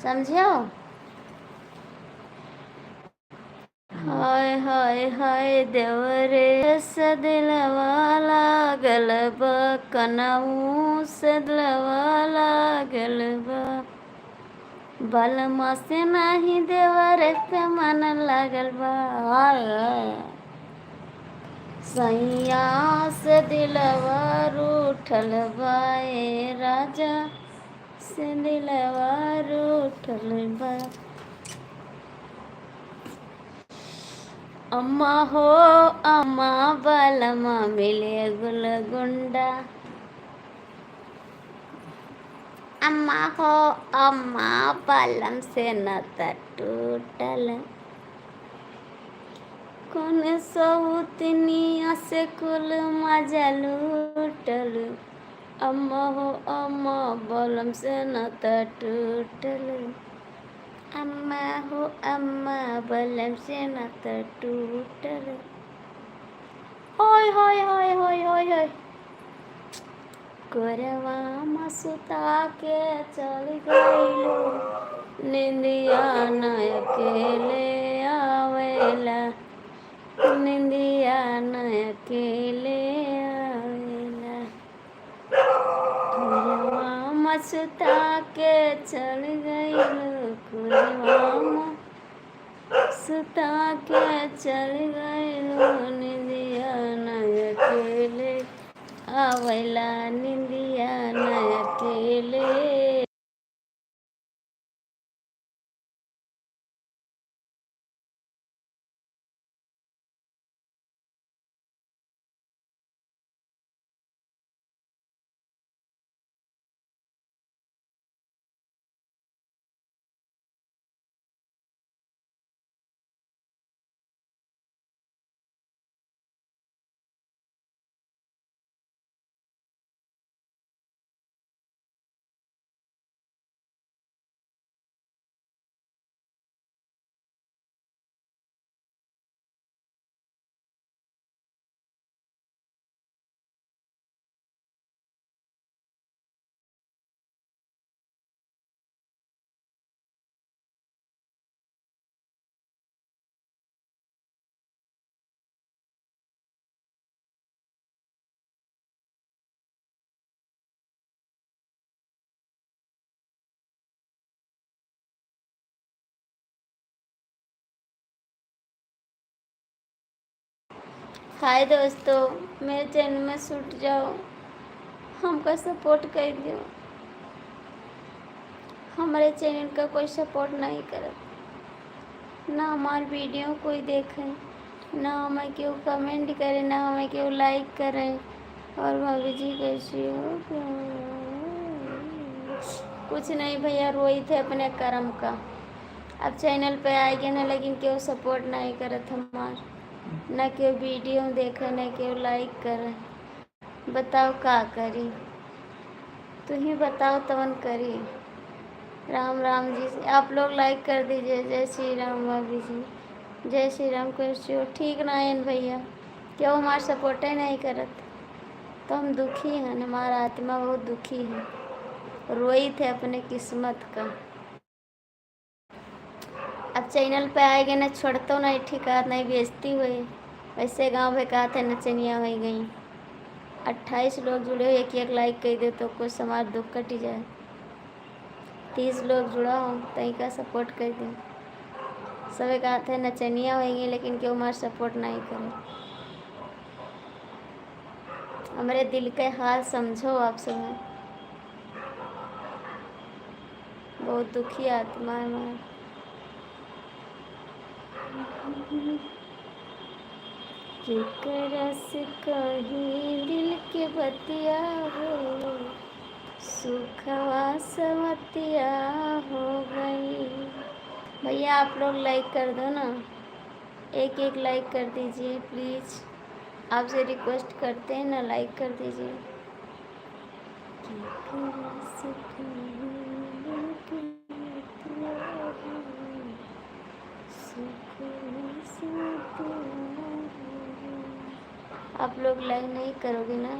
समझियो। हाय हाय हाय देवरे सदिलवा लागल बा, कनऊ सदिलवा लागल बा, बलमा से नहीं देवर पे मन लागल बा। हाय हाय सैया से दिलवा रूठल बा, ए राजा से दिलवा रूठल बा। अम्मा हो अम्मा बलमा मिले गुलगुंडा, अम्मा हो अम्मा बलम से नाता टूटल, कौन सौतनिया से कुल मजा लूटल, अम्मा हो अम्मा बलम से नाता टूटल, अम्मा हो अम्मा बलम से नाता टूटल। होय होय होय होय होय होय कोरवा मसुता के चल गइलो, निंदिया न अकेले आवेला, निंदिया न अकेले आवेला, कोरवा मसुता के चल गइलो, कोरवा मसुता के चल गइलो, निंदिया न अकेले आवेला, निंदिया न अकेले। हाय दोस्तों, मेरे चैनल में छूट जाओ, हमका सपोर्ट कर दो। हमारे चैनल का कोई सपोर्ट नहीं करत, ना हमारे वीडियो कोई देखे, ना हमें क्यों कमेंट करे, ना हमें क्यों लाइक करें। और भाभी जी कैसी हो? कुछ नहीं भैया, रोई थे अपने कर्म का। अब चैनल पे आएंगे ना, लेकिन क्यों सपोर्ट नहीं करत हमार, ना क्यों वीडियो देखे, ना क्यों लाइक करे। बताओ का करी, तू ही बताओ तवन करी। राम राम जी, आप लोग लाइक कर दीजिए। जय श्री राम भाभी जी, जय श्री राम। कैसे हो? ठीक ना है भैया, क्यों हमारा सपोर्ट ही नहीं करत, तो हम दुखी हैं, हमारा आत्मा बहुत दुखी है, रोई थे अपने किस्मत का। अब चैनल पे आएंगे ना, छोड़तो नहीं, ठिकात नहीं, बेइज्जती हुई। वैसे गांव में कहा था नचनिया हो गई। 28 लोग जुड़े हो, एक एक लाइक कर दो तो कुछ समाज दुख कट जाए। 30 लोग जुड़ा हो तो इनका सपोर्ट कर दो। सब कहा था नचनिया होंगी, लेकिन क्यों हमारा सपोर्ट नहीं करे। हमारे दिल के हाल समझो आप सब, बहुत दुखी आत्मा है हमारा। केकरा से कहीं दिल के बतिया हो, सुखवा समतिया हो गई। भैया आप लोग लाइक कर दो ना, एक एक लाइक कर दीजिए प्लीज़, आपसे रिक्वेस्ट करते हैं ना, लाइक कर दीजिए। आप लोग लाइक नहीं करोगे ना,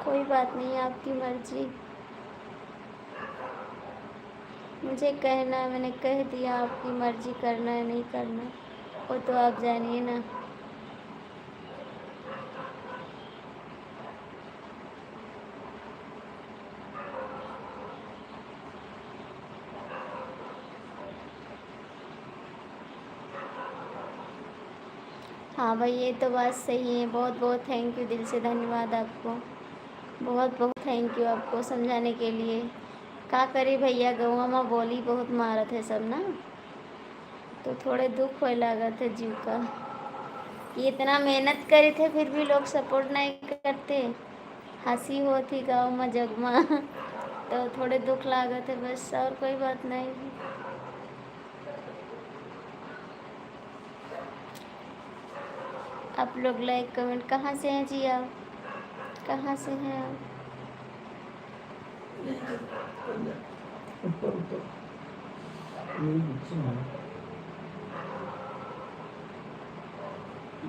कोई बात नहीं, आपकी मर्जी। मुझे कहना है, मैंने कह दिया, आपकी मर्जी करना है नहीं करना वो तो आप जानिए ना। हाँ भाई, ये तो बात सही है। बहुत बहुत थैंक यू, दिल से धन्यवाद आपको। बहुत बहुत थैंक यू आपको समझाने के लिए। का करे भैया, गौवा में बोली बहुत मारत है सब ना, तो थोड़े दुख होए लागत है जीव का कि इतना मेहनत करे थे फिर भी लोग सपोर्ट नहीं करते। हंसी होती गाँव में जग में तो थोड़े दुख लागत है बस, और कोई बात नहीं। आप लोग लाइक कमेंट कहाँ से हैं जी, आप कहाँ से हैं आप? ऊपर ऊपर यही नीचे है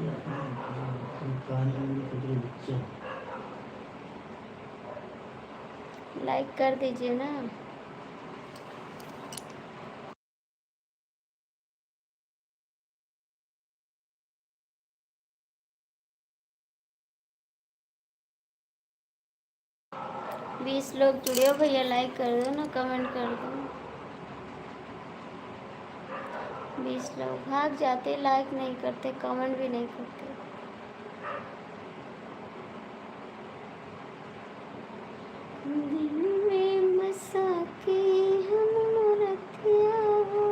या कहानी में कुछ नीचे लाइक कर दीजिए ना। बीस लोग जुड़े हो भैया, लाइक कर दो ना, कमेंट कर दो। 20 लोग भाग जाते, लाइक नहीं करते, कमेंट भी नहीं करते। दिल में बसा के हम रतिया हो,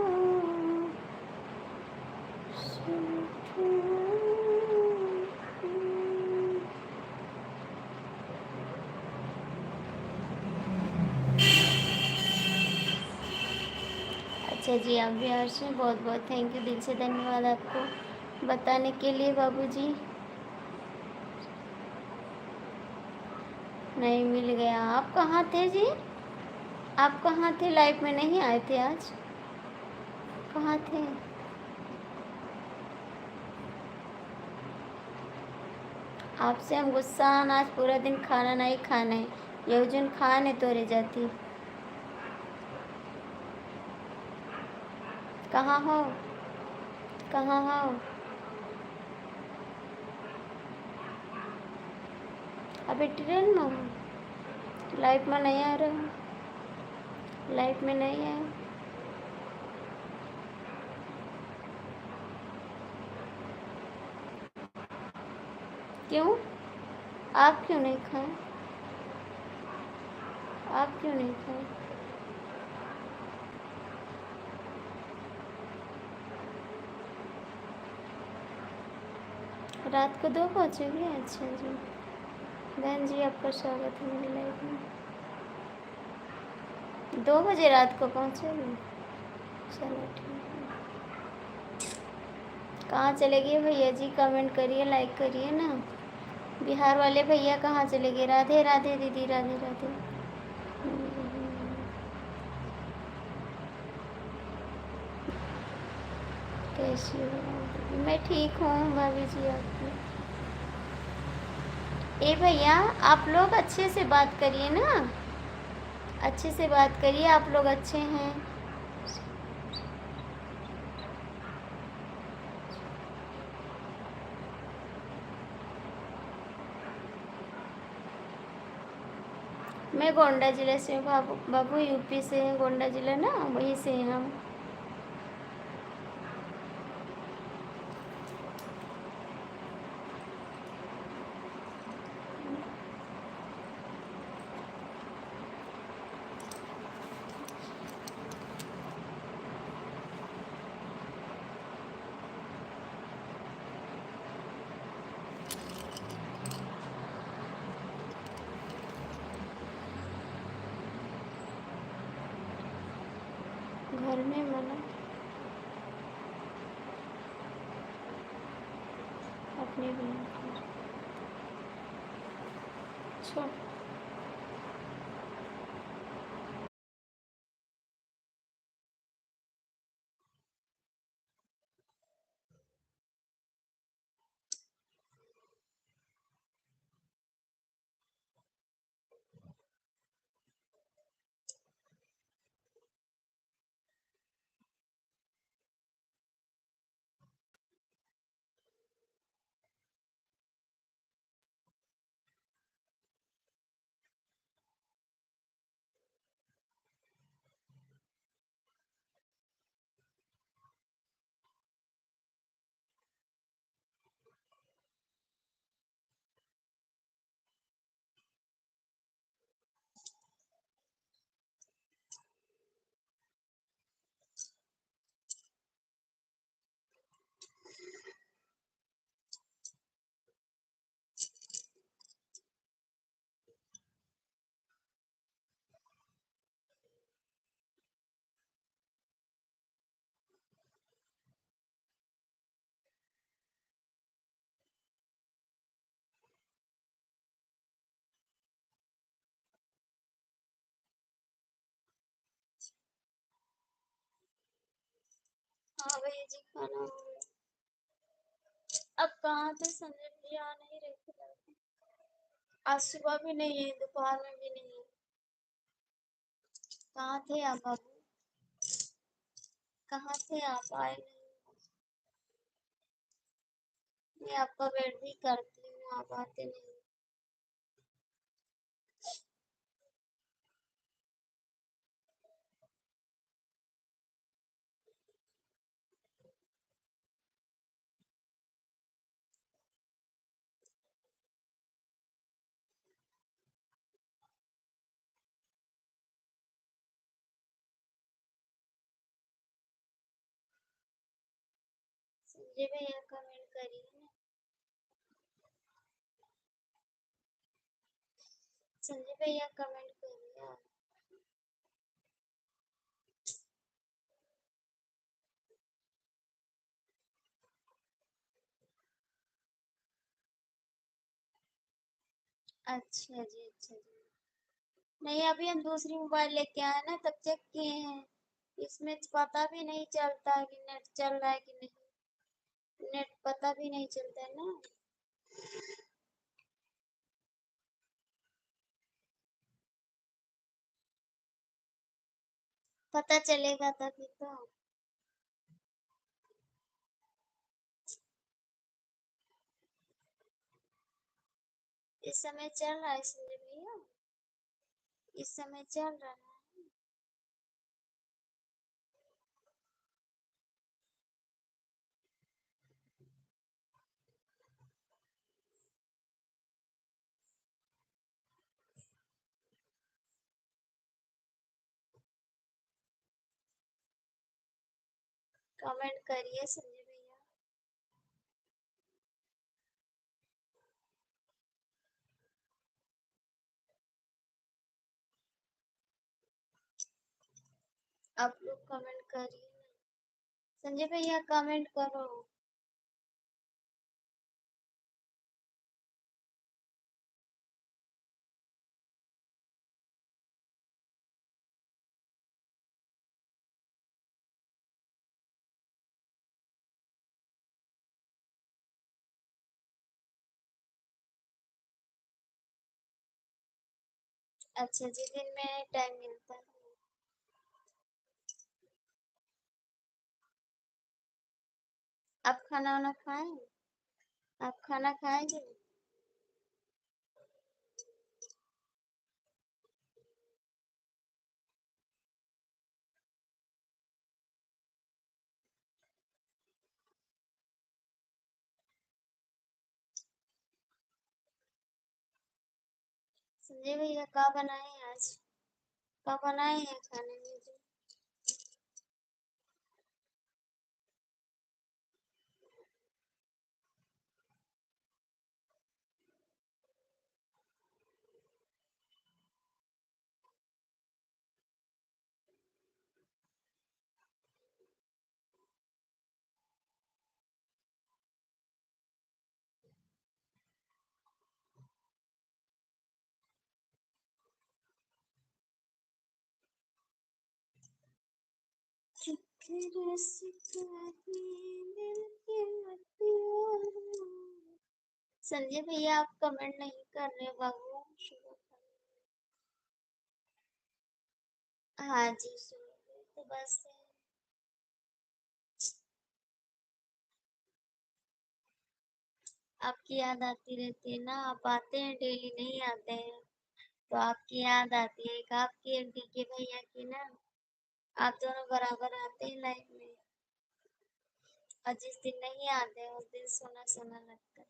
अच्छा जी, आप भी हर्ष में बहुत बहुत थैंक यू, दिल से धन्यवाद आपको बताने के लिए बाबूजी। नहीं मिल गया, आप कहाँ थे जी? आप कहाँ थे? लाइव में नहीं आए थे आज? कहाँ थे? आपसे हम गुस्सा आन, आज पूरा दिन खाना नहीं खाना है, योजन खाने तो रह जाती। कहाँ हो? कहाँ हो? अभी ट्रेन में हो? लाइफ में नहीं आ रहे हो? लाइफ में नहीं है? क्यों? आप क्यों नहीं खाए? आप क्यों नहीं खाए? रात को 2 पहुँचोगे? अच्छा जी। बहन जी, आपका स्वागत है मेरी लाइफ में। 2 बजे रात को पहुँचोगे? चलो ठीक है। कहाँ चले गए भैया जी? कमेंट करिए, लाइक करिए ना। बिहार वाले भैया कहाँ चले गए? राधे राधे दीदी, राधे राधे। कैसी हो दीदी? मैं ठीक हूँ भाभी जी। आपकी ए भैया, आप लोग अच्छे से बात करिए ना, अच्छे से बात करिए, आप लोग अच्छे हैं। मैं गोंडा जिले से हूँ बाबू, बाबू यूपी से हैं, गोंडा जिला ना, वहीं से हैं हम। घर में मना, अपने भी अच्छा। खाना हो गया। अब कहाँ थे संजय भैया? आ नहीं रहे थे लड़के। आज सुबह भी नहीं है, दोपहर में भी नहीं है। कहाँ थे आप बाबू? कहाँ थे आप? आए नहीं। मैं आपका वेट भी करती हूँ, आप आते नहीं। संजय भैया कमेंट करिए ना। संजय भैया कमेंट करिए आप। अच्छा जी, अच्छा जी। नहीं, अभी हम दूसरी मोबाइल लेके आए ना, तब चेक किए हैं। इसमें पता भी नहीं चलता है कि नेट चल रहा है कि नहीं। नेट पता भी नहीं चलता है ना। पता चलेगा तभी तो। इस समय चल रहा है संजय भैया, इस समय चल रहा है। कमेंट करिए संजय भैया। आप लोग कमेंट करिए ना। संजय भैया कमेंट करो। अच्छा जी, दिन में टाइम मिलता है। आप खाना वाना खाएं? आप खाना खाएंगे? संजय भैया क्या बनाए हैं आज? क्या बनाए हैं खाने में जी? फिक्र सितारे दिल की मटियों। संजय भैया आप कमेंट नहीं कर रहे बाबू, शुरू करो। हाँ जी, सुन रहे तो बस। आपकी याद आती रहती है ना, आप आते हैं डेली, नहीं आते हैं तो आपकी याद आती है। एक आपकी एक डीके भैया की ना। आप दोनों बराबर आते हैं लाइफ में, और जिस दिन नहीं आते उस दिन सोना सोना लगता है।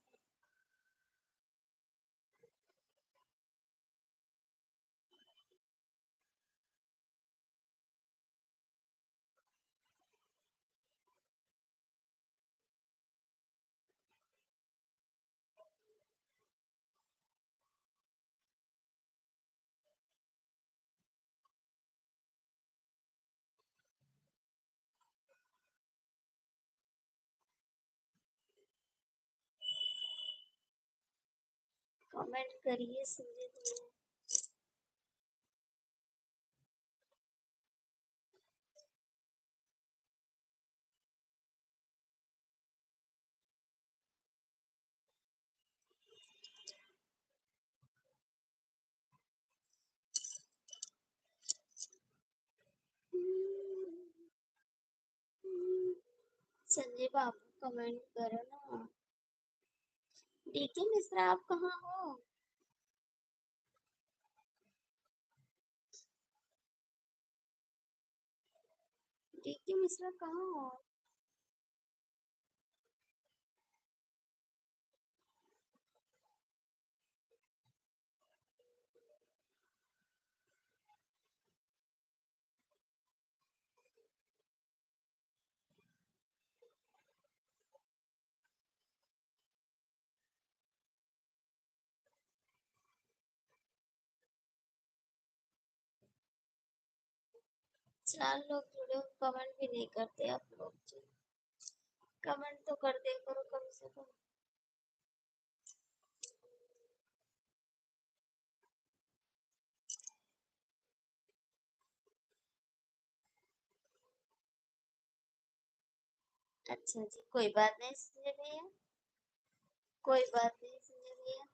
कमेंट करिए संजय भैया। संजय बाबू कमेंट करो ना। डीके मिश्रा आप कहाँ हो? डीके मिश्रा कहाँ हो? चार लोग जुड़े हो, कमेंट भी नहीं करते आप लोग। कमेंट तो कर दिया करो कम से कम। अच्छा जी, कोई बात नहीं संजय भैया, कोई बात नहीं संजय भैया,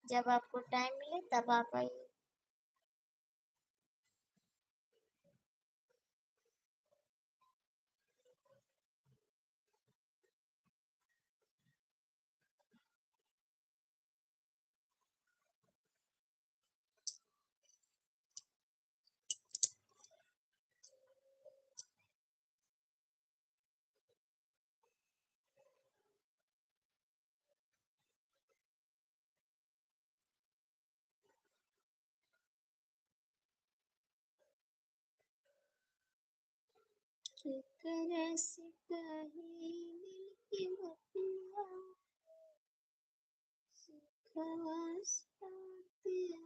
जब आपको टाइम मिले तब आप आइए। केकरा से कही दिल की बतिया, सुखवा साथिया।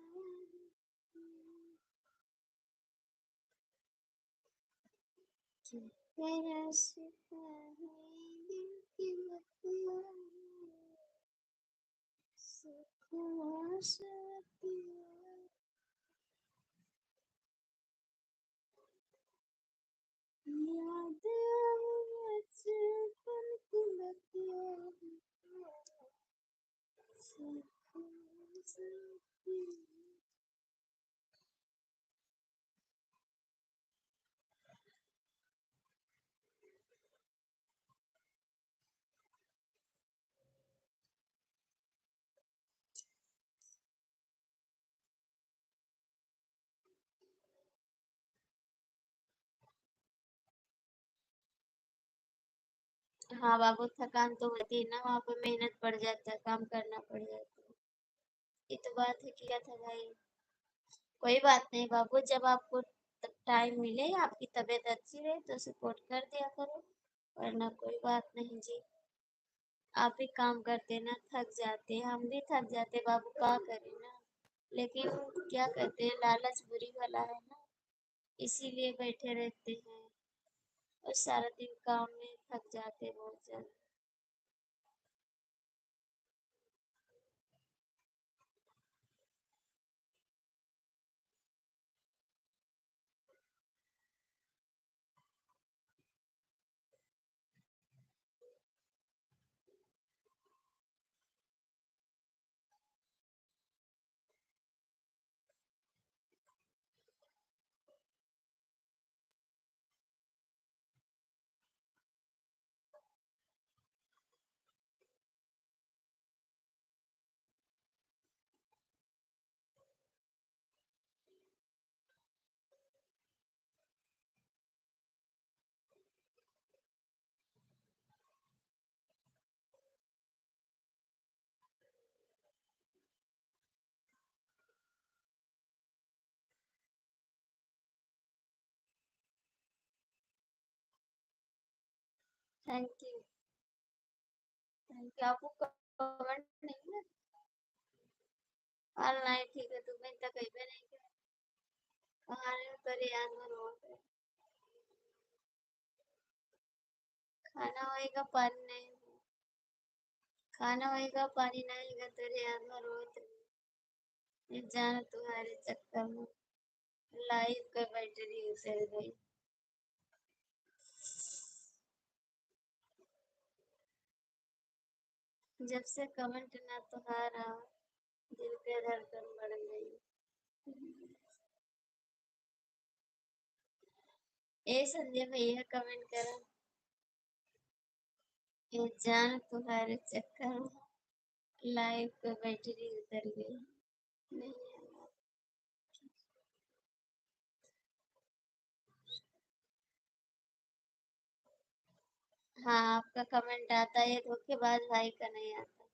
केकरा से कही दिल की बतिया, सुखवा साथिया। याद आवे बचपन की बतिया, सुखवा साथिया। हाँ बाबू, थकान तो होती है ना, वहाँ पे मेहनत पड़ जाता है, काम करना पड़ जाता है। ये तो बात है, क्या था भाई। कोई बात नहीं बाबू, जब आपको टाइम मिले, आपकी तबीयत अच्छी रहे तो सपोर्ट कर दिया करो, वरना कोई बात नहीं जी। आप भी काम करते ना, थक जाते, हम भी थक जाते बाबू, क्या करें ना। लेकिन क्या कहते हैं, लालच बुरी भला है ना, इसीलिए बैठे रहते हैं और सारा दिन काम में थक जाते बहुत ज्यादा। Thank you, thank you. आपको कमेंट नहीं ना? हाल नहीं ठीक है, तुम्हें तक कहीं पे नहीं गया। कहाँ रहे हो, तेरे याद में रोज खाना होएगा पानी नहीं, खाना होएगा पानी नहीं होगा, तेरे याद में रोज ये जान तुम्हारे चक्कर में लाइफ का बैटरी उतर गई। जब से कमेंट ना तुम्हारा, दिल पे धड़कन बढ़ गई। ए संजय भैया कमेंट करो। ये जान तुम्हारे चक्कर में लाइव पे बैटरी उतर गई। नहीं आया। हाँ आपका कमेंट आता है, धोखेबाज भाई का नहीं आता।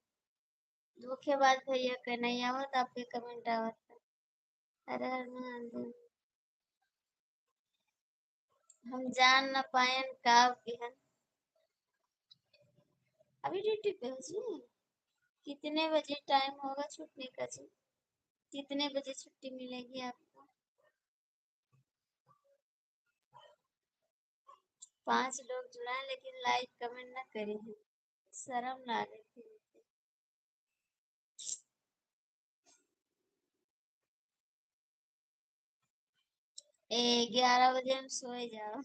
धोखेबाज भैया का नहीं आवत, आपके कमेंट आवत। अरे हर महादेव। हम जान न पायन काव के हन। अभी ड्यूटी पे हो जी? कितने बजे टाइम होगा छुट्टी का जी? कितने बजे छुट्टी मिलेगी आपको? 5 लोग जुड़ा है लेकिन लाइक कमेंट ना करे हैं। शर्म ला रही थी। ए 11 बजे हम सोए जाओ।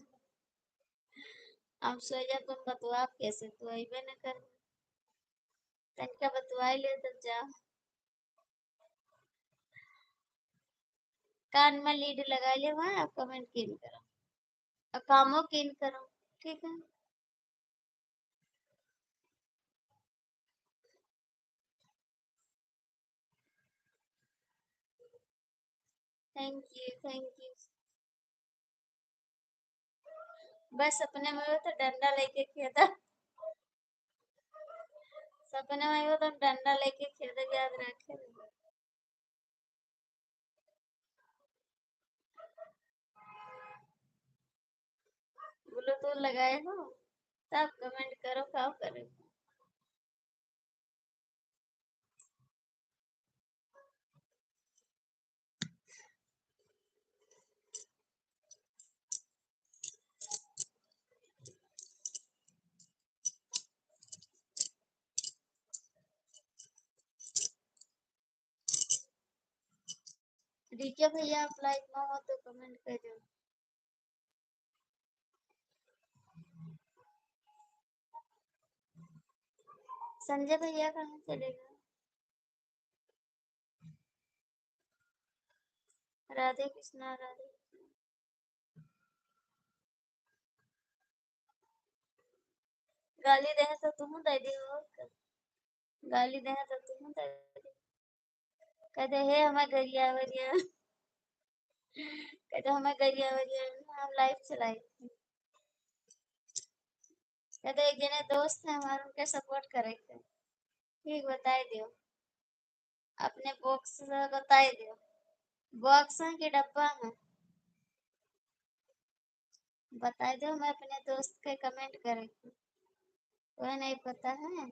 हम सोए जाओ तुम बतवा कैसे, तू अबे न कर। तनिका बतवाई ले तब जाओ। कान में लीड लगा ले वहाँ, आप कमेंट किन करो और कामों किन करो। ठीक है। Thank you thank you. बस सपने में वो तो डंडा लेके खेदा। सपने में वो तो डंडा लेके खेदा, याद रखे। ब्लूटूथ लगाए हो तब कमेंट करो, क्या करो। रिया भैया आप लाइक में हो तो कमेंट कर दो। संजय भैया कहाँ चले गए? राधे कृष्णा राधे। गाली दे तो तुम दे दियो। गाली दे तो तुम दे दियो। कहते हे हमें गरिया वरिया। कहते हमें गरिया वरिया। हम लाइव चलाई। कहते एक जने दोस्त है हमारे, उनके सपोर्ट करे थे। ठीक बताई दियो। अपने बॉक्स से बताई दियो। बॉक्स है कि डब्बा है? बताई दो, मैं अपने दोस्त के कमेंट करे। कोई नहीं पता है?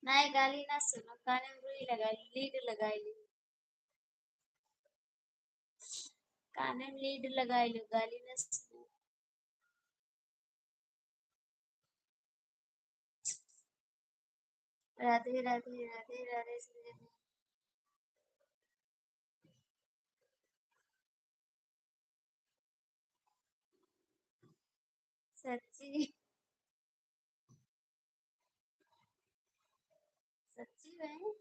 नहीं गाली ना सुनो, कान में रुई लगाई, लीड लगाई ली। कान में लीड लगाई लो, गाली ना सुनो। राधे राधे राधे राधे संजय। सच्ची। सच्ची में।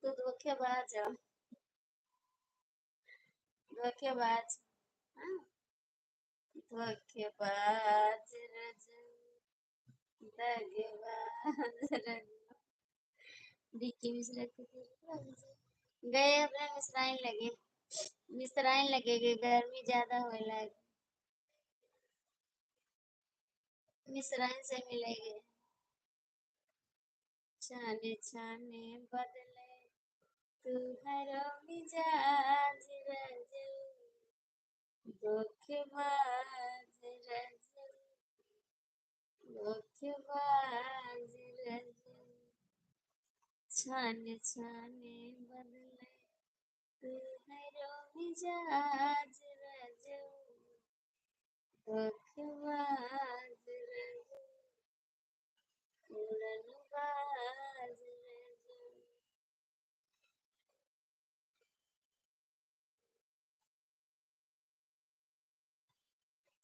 तू धोखेबाज है। धोखेबाज। हाँ? धोखेबाज रजनी। धोखेबाज रजनी। डीके मिश्रा के गए अपने मिसराइन लगे। मिसराइन लगेगी, गर्मी ज्यादा होए लगे। मिसराइन से मिलेंगे। छाने छाने बदले तू हरो मिजाज रजनी। धोखेबाज रजनी। धोखेबाज रजनी। छाने छाने बदले तू हरो मिजाज रजनी। धोखेबाज रजनी। उड़न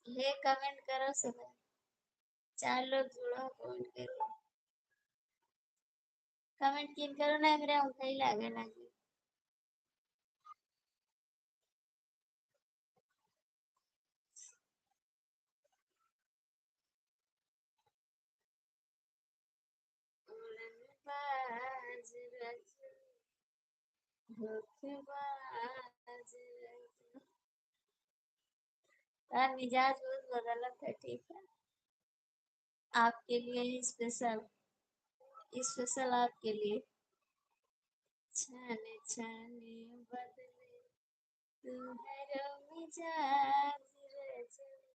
हे कमेंट करो सब, 4 लोग जुड़ो कमेंट करो, कमेंट किन करो ना मेरे अंक ही लागे लगे। उड़नबाज रजनी, धोखेबाज रजनी। यार मिजाज बहुत बदला था, ठीक है। आपके लिए ही स्पेशल, स्पेशल आपके लिए। छाने छाने बदले तुम्हारा मिजाज रजनी।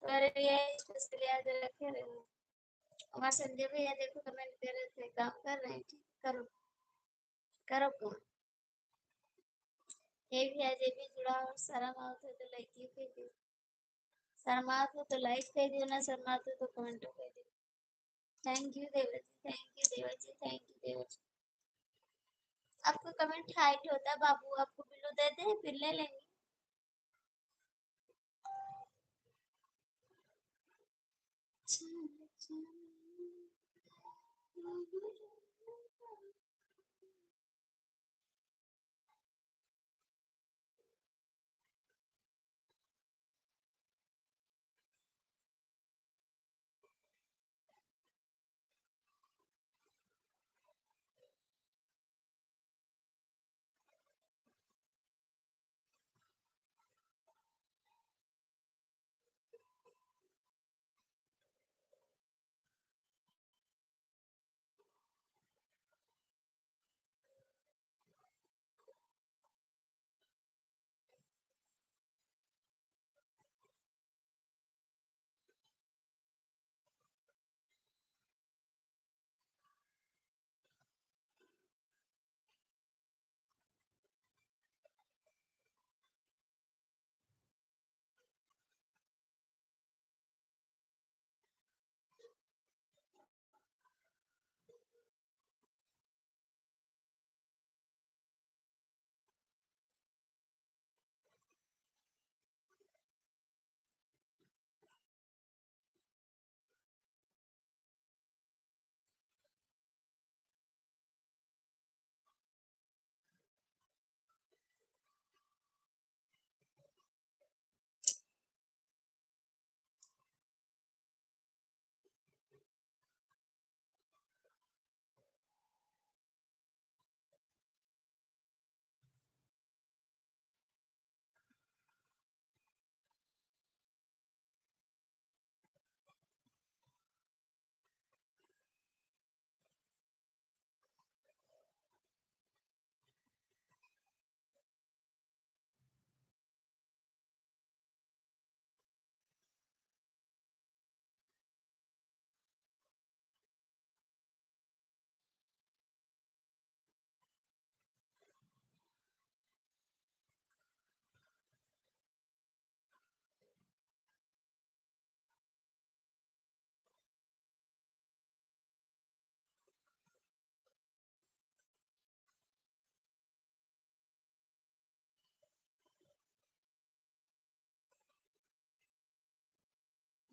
तुम्हारे लिए स्पेशल याद रखे रहे। हमारे संजय भैया देखो कमेंट कर रहे थे, काम कर रहे हैं, ठीक करो करो काम। ये भी आज ये भी जुड़ा और शर्म आओ तो लाइक ही कर दियो, शर्मा हो तो लाइक कर दियो ना, शर्मा हो तो कमेंट कर दियो। थैंक यू देवर जी, थैंक यू देवर जी, थैंक यू देवर जी। आपको कमेंट हाइट होता है बाबू, आपको बिल्लो दे दे फिर ले लेंगे।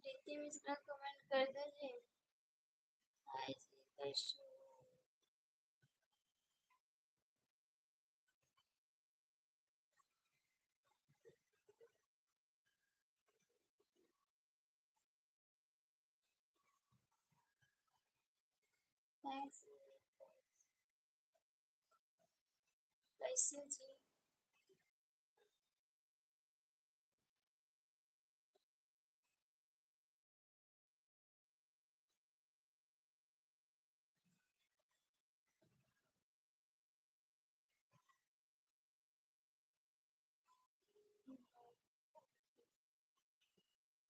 प्रीति मिश्रा कमेंट कर दो जी। हाय जी कैसे हो? थैंक्स। कैसे जी?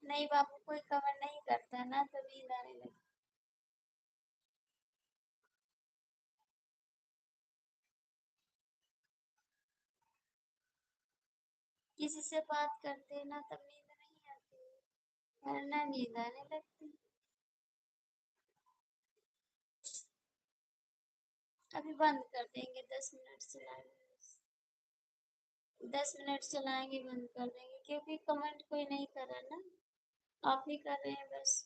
नहीं बाबू कोई कमेंट नहीं करता ना, तभी आने लगे। किसी से बात करते हैं ना तब नींद नहीं आती, वरना नींद आने लगती। अभी बंद कर देंगे 10 मिनट से लाइव। 10 मिनट चलाएंगे बंद कर देंगे, क्योंकि कमेंट कोई नहीं कर रहा ना, आप ही कर रहे हैं बस।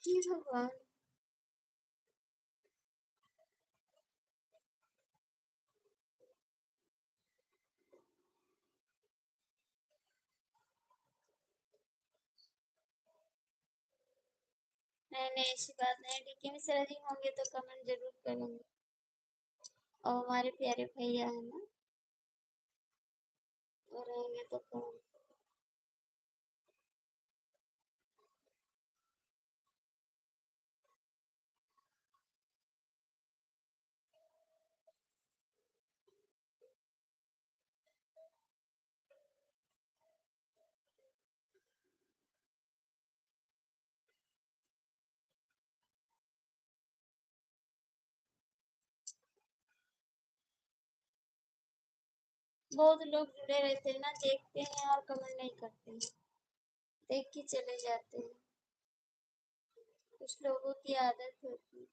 हे भगवान। नहीं नहीं, ऐसी बात नहीं, डीके मिश्रा जी होंगे तो कमेंट जरूर करेंगे, और हमारे प्यारे भैया है ना, वो रहेंगे तो कमेंट। बहुत लोग जुड़े रहते हैं ना, देखते हैं और कमेंट नहीं करते हैं, देख के चले जाते हैं, कुछ लोगों की आदत होती है।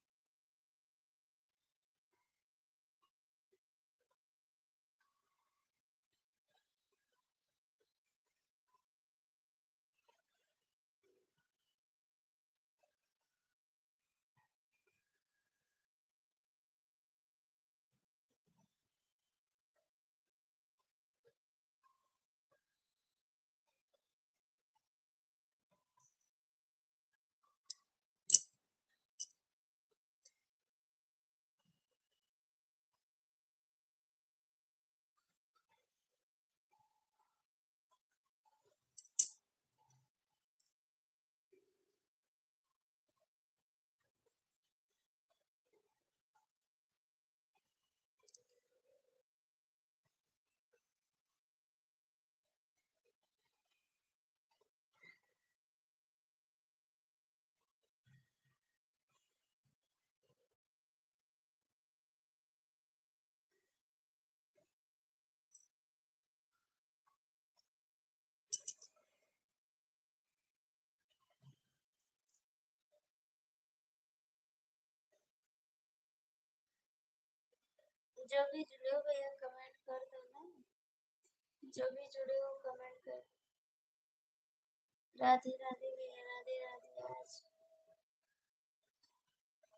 जो भी जुड़े हो भैया कमेंट कर दो ना, जो भी जुड़े हो कमेंट कर। राधे राधे भैया, राधे राधे। आज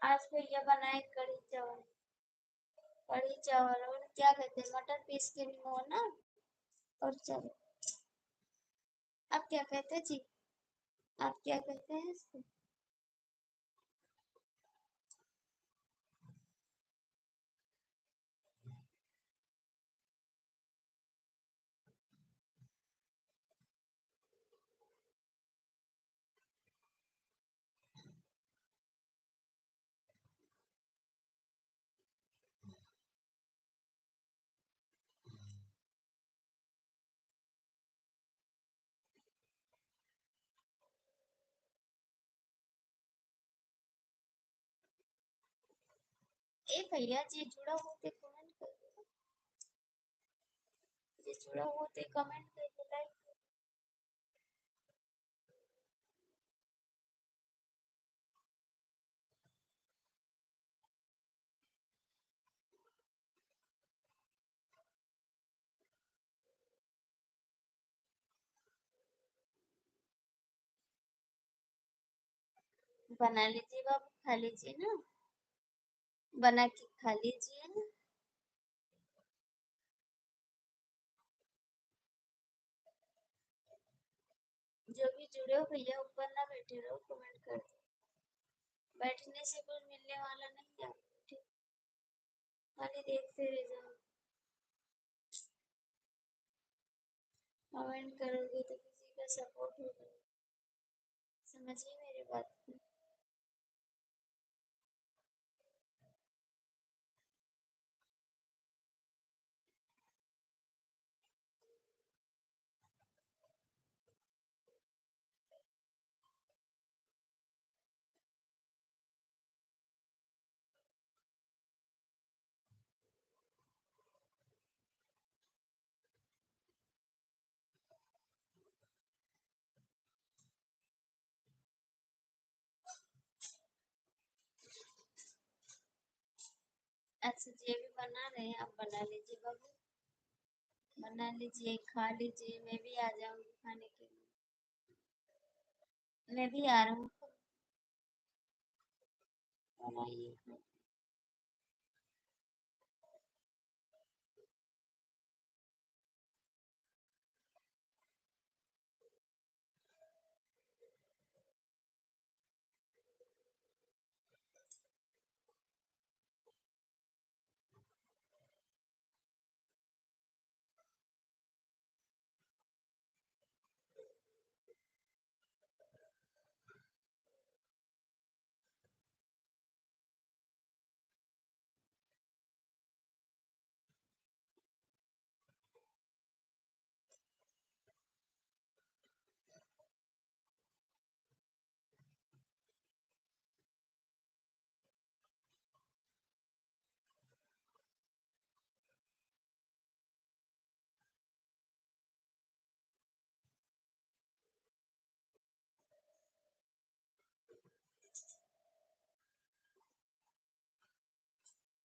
आज भैया बनाए कढ़ी चावल, कढ़ी चावल और क्या कहते हैं, मटर पीस के भी हो ना, और चावल। आप क्या कहते हैं जी, आप क्या कहते हैं इसको? ए भैया जी जुड़ा होते कमेंट कर दो, जी जुड़ा होते कमेंट कर दो, लाइक। बना लीजिए बाबू, खा लीजिए ना, बना के खा लीजिए ना। जो भी जुड़े हो भैया ऊपर ना बैठे रहो, कमेंट कर दो, बैठने से कुछ मिलने वाला नहीं है, ठीक, खाली देखते रह जाओ। कमेंट करोगे तो किसी का सपोर्ट होगा, समझिए मेरी बात को। अच्छा ये भी बना रहे हैं, आप बना लीजिए बाबू, बना लीजिए, खा लीजिए, मैं भी आ जाऊंगी खाने के लिए। मैं भी आ रहा हूँ, बनाइए।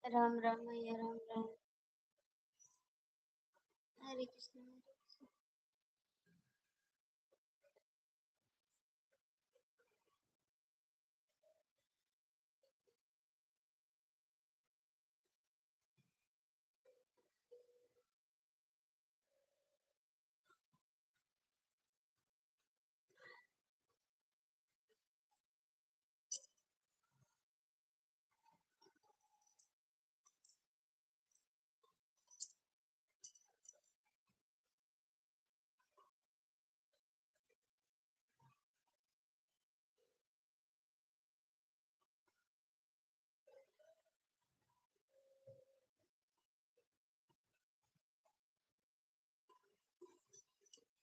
राम राम भैया, राम राम। हरे कृष्ण, हरे कृष्ण।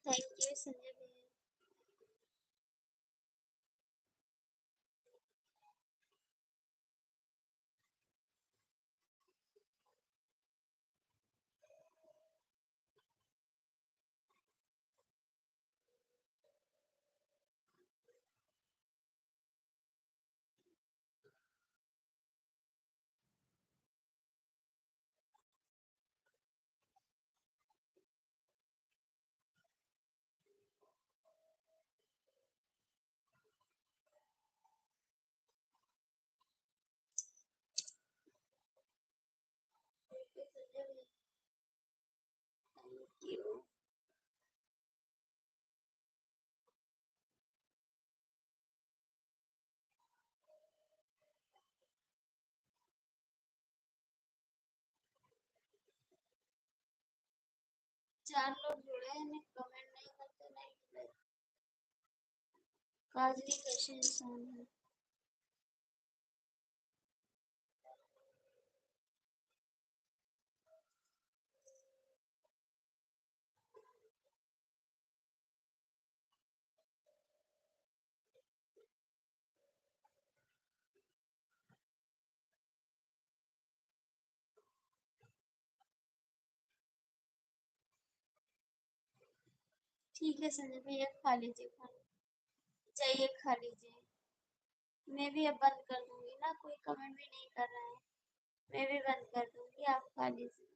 थैंक यू संजय भैया। 4 लोग जुड़े हैं, नहीं कमेंट नहीं करते, नहीं। काजली कैसे इंसान है। ठीक है संजय भैया, खा लीजिए खाना, चाहिए खा लीजिए। मैं भी अब बंद कर दूंगी ना, कोई कमेंट भी नहीं कर रहा है। मैं भी बंद कर दूंगी, आप खा लीजिए।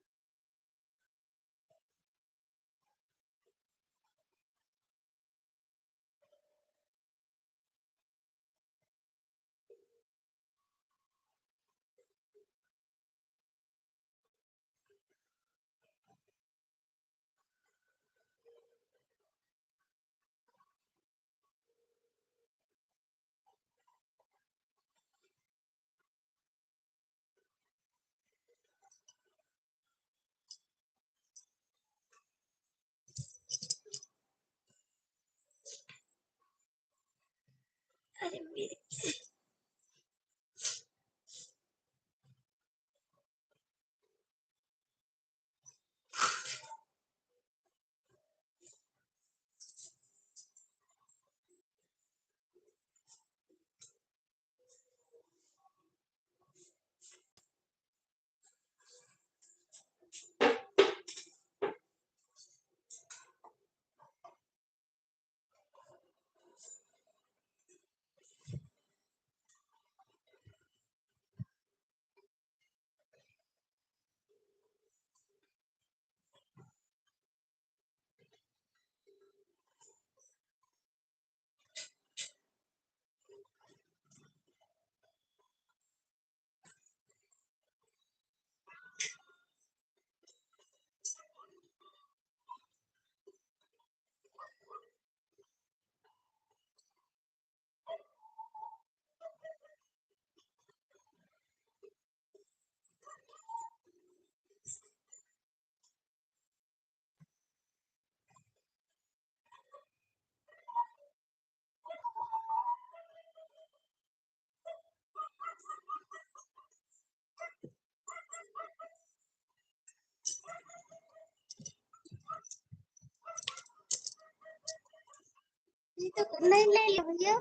तो नहीं ले लो भैया,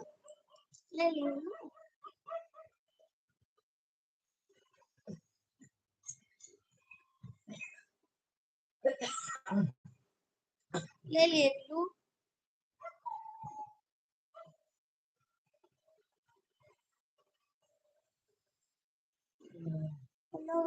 ले लो ना। ले लिए तू। हेलो